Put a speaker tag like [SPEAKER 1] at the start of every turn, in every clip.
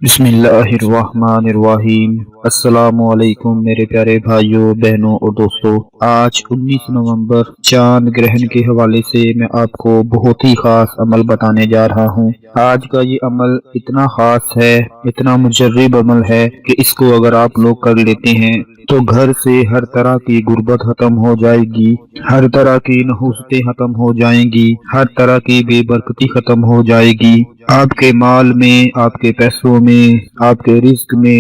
[SPEAKER 1] بسم اللہ الرحمن الرحیم۔ السلام علیکم میرے پیارے بھائیوں، بہنوں اور دوستوں۔ آج 19 نومبر چاند گرہن کے حوالے سے میں آپ کو بہت ہی خاص عمل بتانے جا رہا ہوں۔ آج کا یہ عمل اتنا خاص ہے، اتنا مجرب عمل ہے کہ اس کو اگر آپ لوگ کر لیتے ہیں تو گھر سے ہر طرح کی غربت ختم ہو جائے گی، ہر طرح کی نحوستیں ختم ہو جائیں گی، ہر طرح کی بے برکتی ختم ہو جائے گی۔ آپ کے مال میں، آپ کے پیسوں میں، آپ کے رزق میں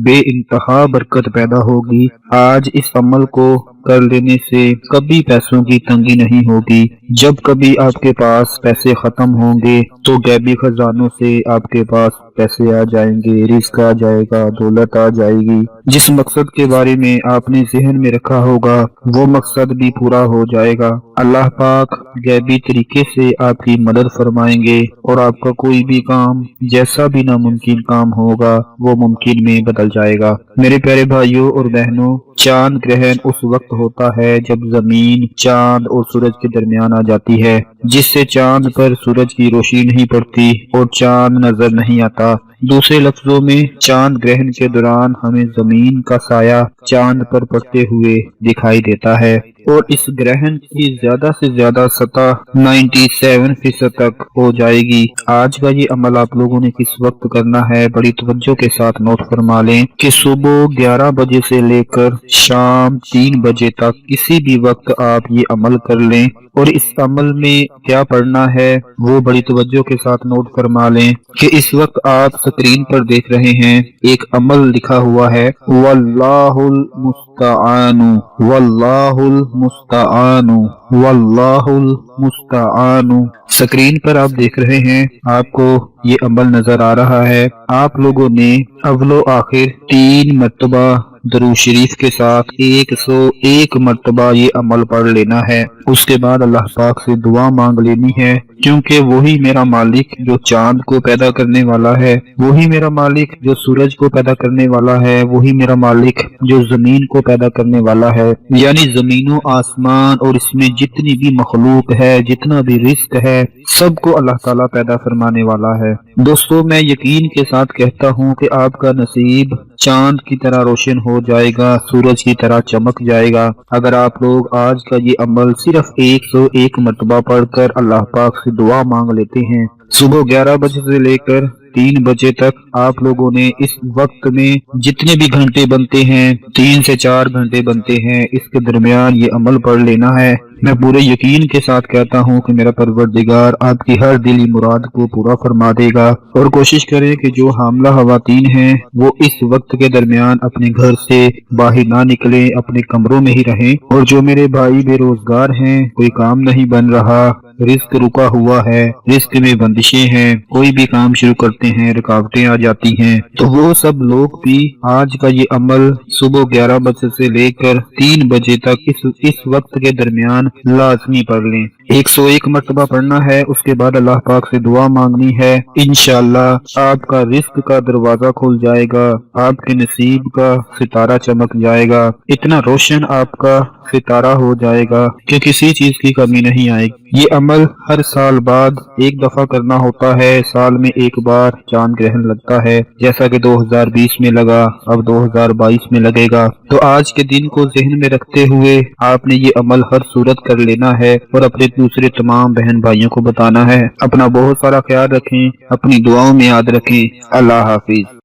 [SPEAKER 1] بے انتہا برکت پیدا ہوگی۔ آج اس عمل کو کر لینے سے کبھی پیسوں کی تنگی نہیں ہوگی۔ جب کبھی آپ کے پاس پیسے ختم ہوں گے تو غیبی خزانوں سے آپ کے پاس پیسے آ جائیں گے، رزق آ جائے گا، دولت آ جائے گی۔ جس مقصد کے بارے میں آپ نے ذہن میں رکھا ہوگا وہ مقصد بھی پورا ہو جائے گا۔ اللہ پاک غیبی طریقے سے آپ کی مدد فرمائیں گے اور آپ کا کوئی بھی کام جیسا بھی ناممکن کام ہوگا وہ ممکن میں بدل جائے گا۔ میرے پیارے بھائیوں اور بہنوں، چاند گرہن اس وقت ہوتا ہے جب زمین چاند اور سورج کے درمیان آ جاتی ہے، جس سے چاند پر سورج کی روشنی نہیں پڑتی اور چاند نظر نہیں آتا۔ دوسرے لفظوں میں چاند گرہن کے دوران ہمیں زمین کا سایہ چاند پر پڑتے ہوئے دکھائی دیتا ہے، اور اس گرہن کی زیادہ سے زیادہ سطح 97% تک ہو جائے گی۔ آج کا یہ عمل آپ لوگوں نے کس وقت کرنا ہے، بڑی توجہ کے ساتھ نوٹ فرما لیں کہ صبح 11 بجے سے لے کر شام 3 بجے تک کسی بھی وقت آپ یہ عمل کر لیں۔ اور اس عمل میں کیا پڑھنا ہے وہ بڑی توجہ کے ساتھ نوٹ فرما لیں کہ اس وقت آپ سکرین پر دیکھ رہے ہیں ایک عمل لکھا ہوا ہے، واللہ المستعان، واللہ المستعان، واللہ المستعان۔ سکرین پر آپ دیکھ رہے ہیں، آپ کو یہ عمل نظر آ رہا ہے۔ آپ لوگوں نے اول و آخر 3 مرتبہ درود شریف کے ساتھ 101 مرتبہ یہ عمل پڑھ لینا ہے۔ اس کے بعد اللہ پاک سے دعا مانگ لینی ہے، کیونکہ وہی میرا مالک جو چاند کو پیدا کرنے والا ہے، وہی میرا مالک جو سورج کو پیدا کرنے والا ہے، وہی میرا مالک جو زمین کو پیدا کرنے والا ہے، یعنی زمین و آسمان اور اس میں جتنی بھی مخلوق ہے، جتنا بھی رزق ہے، سب کو اللہ تعالیٰ پیدا فرمانے والا ہے۔ دوستو، میں یقین کے ساتھ کہتا ہوں کہ آپ کا نصیب چاند کی طرح روشن ہو جائے گا، سورج کی طرح چمک جائے گا، اگر آپ لوگ آج کا یہ عمل صرف 101 مرتبہ پڑھ کر اللہ پاک سے دعا مانگ لیتے ہیں۔ صبح 11 بجے سے لے کر 3 بجے تک آپ لوگوں نے اس وقت میں جتنے بھی گھنٹے بنتے ہیں، 3 سے 4 گھنٹے بنتے ہیں، اس کے درمیان یہ عمل پڑھ لینا ہے۔ میں پورے یقین کے ساتھ کہتا ہوں کہ میرا پروردگار آپ کی ہر دلی مراد کو پورا فرما دے گا۔ اور کوشش کریں کہ جو حاملہ خواتین ہیں وہ اس وقت کے درمیان اپنے گھر سے باہر نہ نکلیں، اپنے کمروں میں ہی رہیں۔ اور جو میرے بھائی بے روزگار ہیں، کوئی کام نہیں بن رہا، رزق رکا ہوا ہے، رزق میں بندشیں ہیں، کوئی بھی کام شروع کرتے ہیں رکاوٹیں آ جاتی ہیں، تو وہ سب لوگ بھی آج کا یہ عمل صبح 11 بجے سے لے کر 3 بجے تک اس وقت کے درمیان لازمی پڑھ لیں۔ 101 مرتبہ پڑھنا ہے، اس کے بعد اللہ پاک سے دعا مانگنی ہے۔ انشاءاللہ آپ کا رزق کا دروازہ کھل جائے گا، آپ کے نصیب کا ستارہ چمک جائے گا، اتنا روشن آپ کا ستارہ ہو جائے گا کہ کسی چیز کی کمی نہیں آئے گی۔ یہ عمل ہر سال بعد ایک دفعہ کرنا ہوتا ہے، سال میں ایک بار چاند گرہن لگتا ہے، جیسا کہ 2020 میں لگا، اب 2022 میں لگے گا۔ تو آج کے دن کو ذہن میں رکھتے ہوئے آپ نے یہ عمل ہر صورت کر لینا ہے اور اپنے دوسرے تمام بہن بھائیوں کو بتانا ہے۔ اپنا بہت سارا خیال رکھیں، اپنی دعاؤں میں یاد رکھیں۔ اللہ حافظ۔